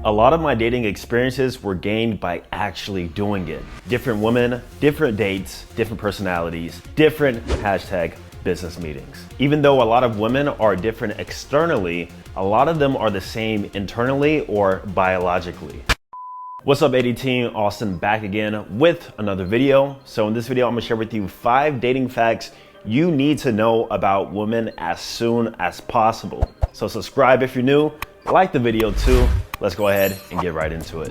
A lot of my dating experiences were gained by actually doing it. Different women, different dates, different personalities, different #business meetings. Even though a lot of women are different externally, a lot of them are the same internally or biologically. What's up, AD team? Austin back again with another video. So in this video, I'm gonna share with you 5 dating facts you need to know about women as soon as possible. So subscribe if you're new, like the video too. Let's go ahead and get right into it.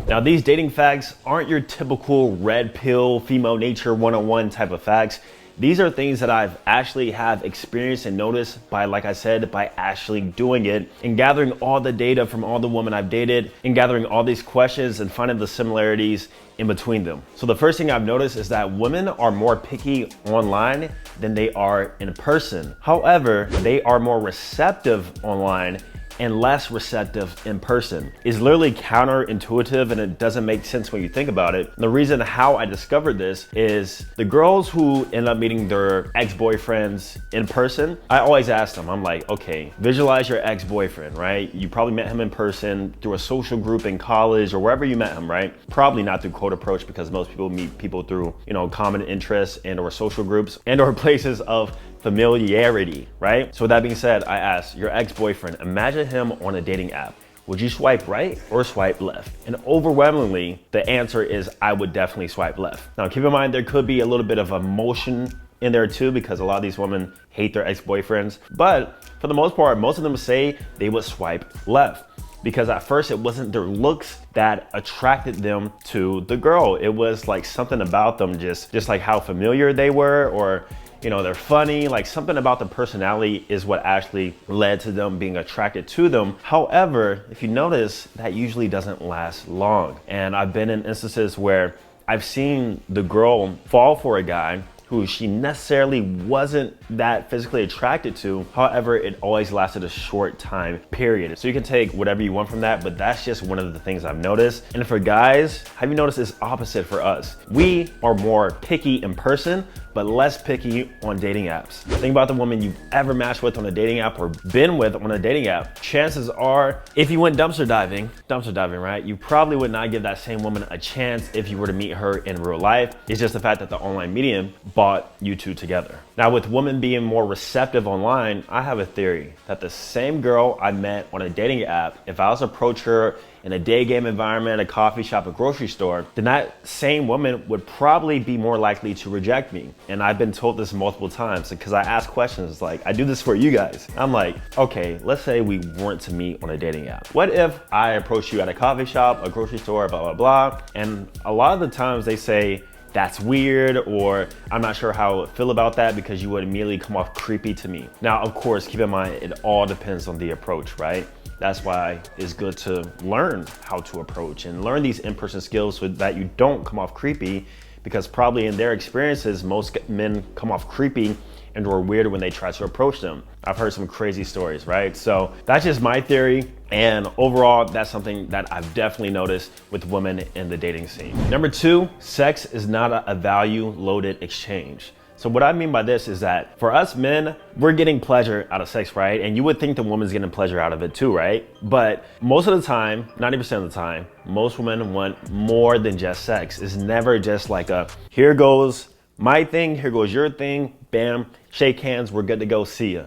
Now, these dating facts aren't your typical red pill, female nature 101 type of facts. These are things that I've actually have experienced and noticed by, like I said, by actually doing it and gathering all the data from all the women I've dated and gathering all these questions and finding the similarities in between them. So the first thing I've noticed is that women are more picky online than they are in person. However, they are more receptive online and less receptive in person. It's literally counterintuitive and it doesn't make sense when you think about it. And the reason how I discovered this is the girls who end up meeting their ex-boyfriends in person, I always ask them, I'm like, okay, visualize your ex-boyfriend, right? You probably met him in person through a social group in college or wherever you met him, right? Probably not through cold approach because most people meet people through, common interests and or social groups and or places of familiarity, right? So with that being said, I asked your ex-boyfriend, imagine him on a dating app. Would you swipe right or swipe left? And overwhelmingly, the answer is I would definitely swipe left. Now, keep in mind, there could be a little bit of emotion in there too, because a lot of these women hate their ex-boyfriends. But for the most part, most of them say they would swipe left. Because at first it wasn't their looks that attracted them to the girl. It was like something about them, just like how familiar they were, or they're funny, like something about the personality is what actually led to them being attracted to them. However, if you notice, that usually doesn't last long. And I've been in instances where I've seen the girl fall for a guy who she necessarily wasn't that physically attracted to. However, it always lasted a short time period. So you can take whatever you want from that, but that's just one of the things I've noticed. And for guys, have you noticed it's opposite for us? We are more picky in person, but less picky on dating apps. Think about the woman you've ever matched with on a dating app or been with on a dating app. Chances are, if you went dumpster diving, right? You probably would not give that same woman a chance if you were to meet her in real life. It's just the fact that the online medium brought you two together. Now, with women being more receptive online, I have a theory that the same girl I met on a dating app, if I was to approach her in a day game environment, a coffee shop, a grocery store, then that same woman would probably be more likely to reject me. And I've been told this multiple times because I ask questions like, I do this for you guys. I'm like, okay, let's say we weren't to meet on a dating app. What if I approach you at a coffee shop, a grocery store, blah, blah, blah. And a lot of the times they say, that's weird, or I'm not sure how I feel about that because you would immediately come off creepy to me. Now, of course, keep in mind, it all depends on the approach, right? That's why it's good to learn how to approach and learn these in-person skills so that you don't come off creepy, because probably in their experiences, most men come off creepy and or weird when they try to approach them. I've heard some crazy stories, right? So that's just my theory. And overall, that's something that I've definitely noticed with women in the dating scene. Number 2, sex is not a value-loaded exchange. So what I mean by this is that for us men, we're getting pleasure out of sex, right? And you would think the woman's getting pleasure out of it too, right? But most of the time, 90% of the time, most women want more than just sex. It's never just like a, here goes my thing, here goes your thing, bam, shake hands, we're good to go, see ya.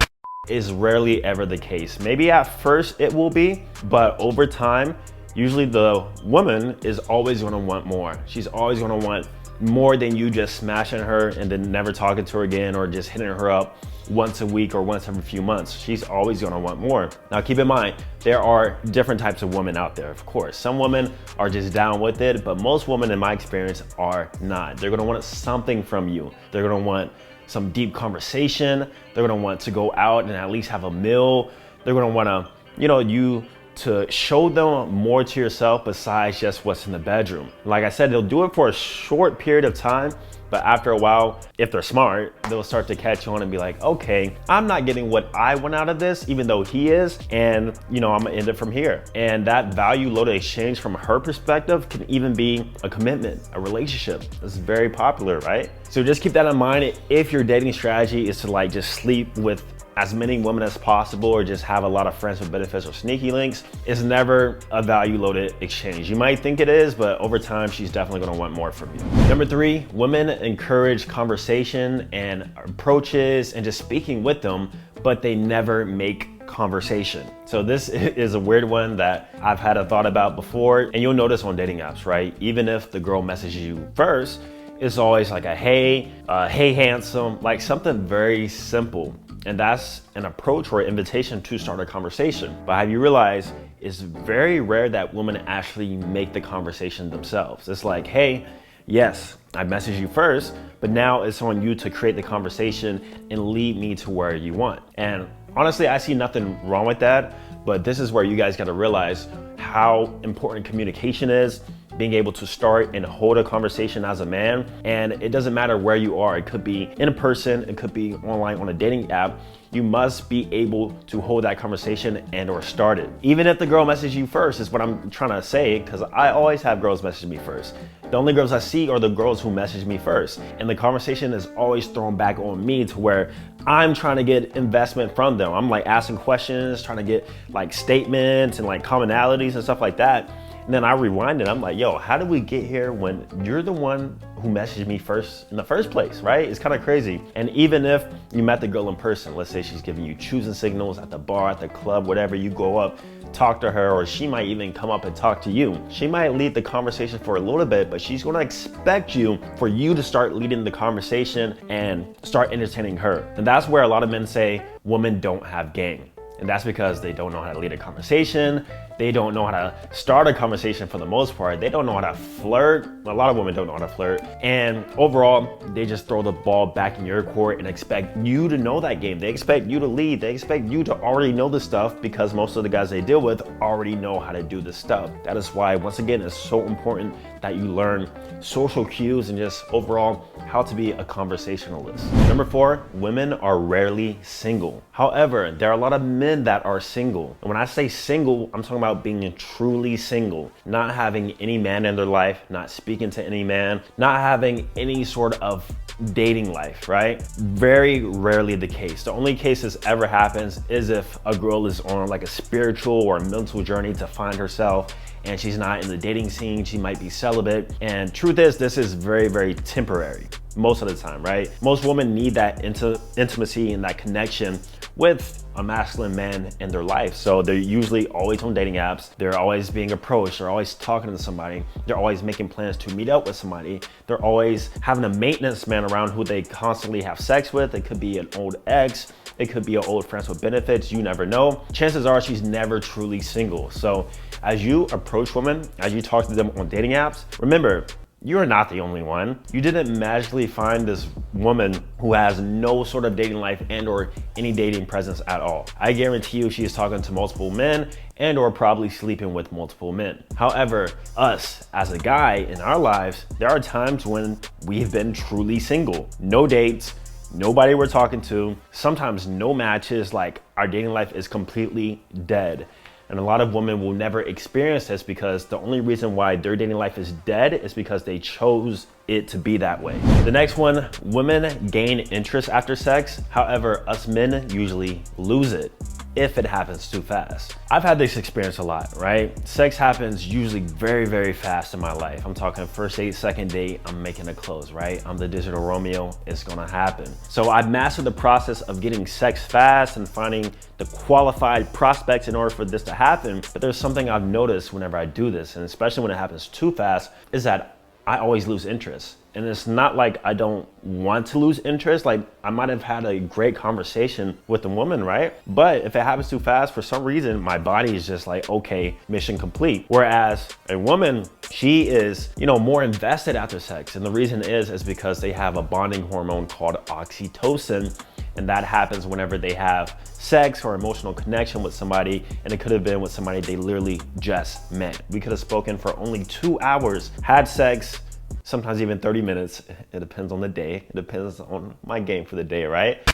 Is rarely ever the case. Maybe at first it will be, but over time, usually the woman is always gonna want more. She's always gonna want more than you just smashing her and then never talking to her again or just hitting her up once a week or once every few months. She's always gonna want more. Now keep in mind, there are different types of women out there, of course. Some women are just down with it, but most women in my experience are not. They're gonna want something from you. They're gonna want some deep conversation. They're gonna want to go out and at least have a meal. They're gonna wanna, you to show them more to yourself besides just what's in the bedroom. Like I said, they'll do it for a short period of time, but after a while, if they're smart, they'll start to catch on and be like, okay, I'm not getting what I want out of this, even though he is, and I'm gonna end it from here. And that value loaded exchange from her perspective can even be a commitment, a relationship. It's very popular, right? So just keep that in mind if your dating strategy is to just sleep with as many women as possible or just have a lot of friends with benefits or sneaky links is never a value loaded exchange. You might think it is, but over time, she's definitely gonna want more from you. Number 3, women encourage conversation and approaches and just speaking with them, but they never make conversation. So this is a weird one that I've had a thought about before, and you'll notice on dating apps, right? Even if the girl messages you first, it's always like a hey handsome, like something very simple. And that's an approach or invitation to start a conversation. But have you realized it's very rare that women actually make the conversation themselves? It's like, hey, yes, I messaged you first, but now it's on you to create the conversation and lead me to where you want. And honestly, I see nothing wrong with that, but this is where you guys gotta realize how important communication is, being able to start and hold a conversation as a man. And it doesn't matter where you are. It could be in person, it could be online on a dating app. You must be able to hold that conversation and or start it. Even if the girl messages you first is what I'm trying to say, because I always have girls message me first. The only girls I see are the girls who message me first. And the conversation is always thrown back on me to where I'm trying to get investment from them. I'm like asking questions, trying to get like statements and like commonalities and stuff like that. And then I rewind it. I'm like, yo, how did we get here when you're the one who messaged me first in the first place, right? It's kind of crazy. And even if you met the girl in person, let's say she's giving you choosing signals at the bar, at the club, whatever, you go up, talk to her, or she might even come up and talk to you. She might lead the conversation for a little bit, but she's gonna expect you for you to start leading the conversation and start entertaining her. And that's where a lot of men say women don't have game. And that's because they don't know how to lead a conversation. They don't know how to start a conversation for the most part. They don't know how to flirt. A lot of women don't know how to flirt. And overall, they just throw the ball back in your court and expect you to know that game. They expect you to lead. They expect you to already know the stuff because most of the guys they deal with already know how to do this stuff. That is why, once again, it's so important that you learn social cues and just overall how to be a conversationalist. Number 4, women are rarely single. However, there are a lot of men that are single. And when I say single, I'm talking about being truly single, not having any man in their life, not speaking to any man, not having any sort of dating life, right? Very rarely the case. The only case this ever happens is if a girl is on like a spiritual or mental journey to find herself and she's not in the dating scene, she might be celibate. And truth is, this is very, very temporary most of the time, right? Most women need that intimacy and that connection with a masculine man in their life. So they're usually always on dating apps. They're always being approached. They're always talking to somebody. They're always making plans to meet up with somebody. They're always having a maintenance man around who they constantly have sex with. It could be an old ex. It could be an old friend with benefits. You never know. Chances are she's never truly single. So as you approach women, as you talk to them on dating apps, remember, you are not the only one. You didn't magically find this woman who has no sort of dating life and or any dating presence at all. I guarantee you she is talking to multiple men and or probably sleeping with multiple men. However, us as a guy in our lives, there are times when we've been truly single. No dates, nobody we're talking to, sometimes no matches, like our dating life is completely dead. And a lot of women will never experience this because the only reason why their dating life is dead is because they chose it to be that way. The next one, women gain interest after sex. However, us men usually lose it if it happens too fast. I've had this experience a lot, right? Sex happens usually very, very fast in my life. I'm talking first date, second date, I'm making a close, right? I'm the digital Romeo, it's gonna happen. So I've mastered the process of getting sex fast and finding the qualified prospects in order for this to happen. But there's something I've noticed whenever I do this, and especially when it happens too fast, is that I always lose interest. And it's not like I don't want to lose interest. Like I might have had a great conversation with the woman, right? But if it happens too fast, for some reason, my body is just like, okay, mission complete. Whereas a woman, she is, more invested after sex. And the reason is because they have a bonding hormone called oxytocin. And that happens whenever they have sex or emotional connection with somebody. And it could have been with somebody they literally just met. We could have spoken for only 2 hours, had sex, sometimes even 30 minutes. It depends on the day. It depends on my game for the day, right?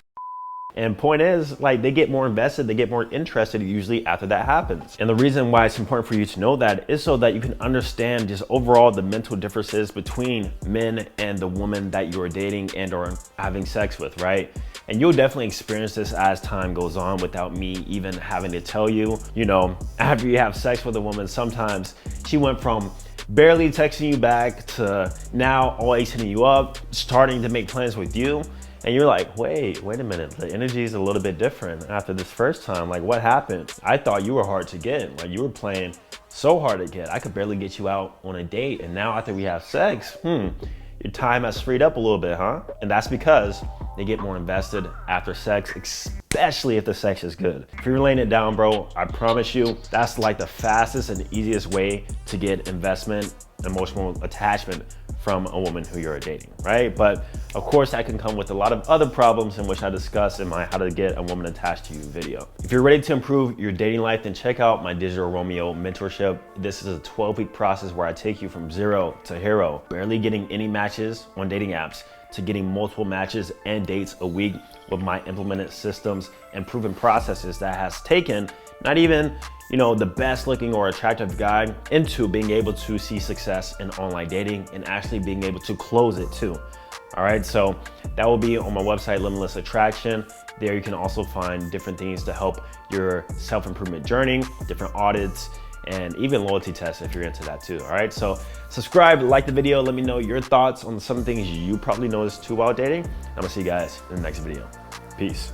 And point is, like, they get more invested, they get more interested usually after that happens. And the reason why it's important for you to know that is so that you can understand just overall the mental differences between men and the woman that you are dating and or having sex with, right? And you'll definitely experience this as time goes on without me even having to tell you. You know, after you have sex with a woman, sometimes she went from barely texting you back to now always hitting you up, starting to make plans with you. And you're like, wait a minute, the energy is a little bit different after this first time. Like, what happened? I thought you were hard to get. Like, you were playing so hard to get. I could barely get you out on a date. And now after we have sex, your time has freed up a little bit, huh? And that's because they get more invested after sex, especially if the sex is good. If you're laying it down, bro, I promise you, that's like the fastest and easiest way to get investment, emotional attachment from a woman who you're dating, right? But of course that can come with a lot of other problems in which I discuss in my How to Get a Woman Attached to You video. If you're ready to improve your dating life, then check out my Digital Romeo mentorship. This is a 12-week process where I take you from zero to hero, barely getting any matches on dating apps, to getting multiple matches and dates a week with my implemented systems and proven processes that has taken not even, you know, the best looking or attractive guy into being able to see success in online dating and actually being able to close it too. All right, so that will be on my website, Limitless Attraction. There you can also find different things to help your self-improvement journey, different audits, and even loyalty tests if you're into that too. All right, so subscribe, like the video, let me know your thoughts on some things you probably noticed too while dating. I'm gonna see you guys in the next video. Peace.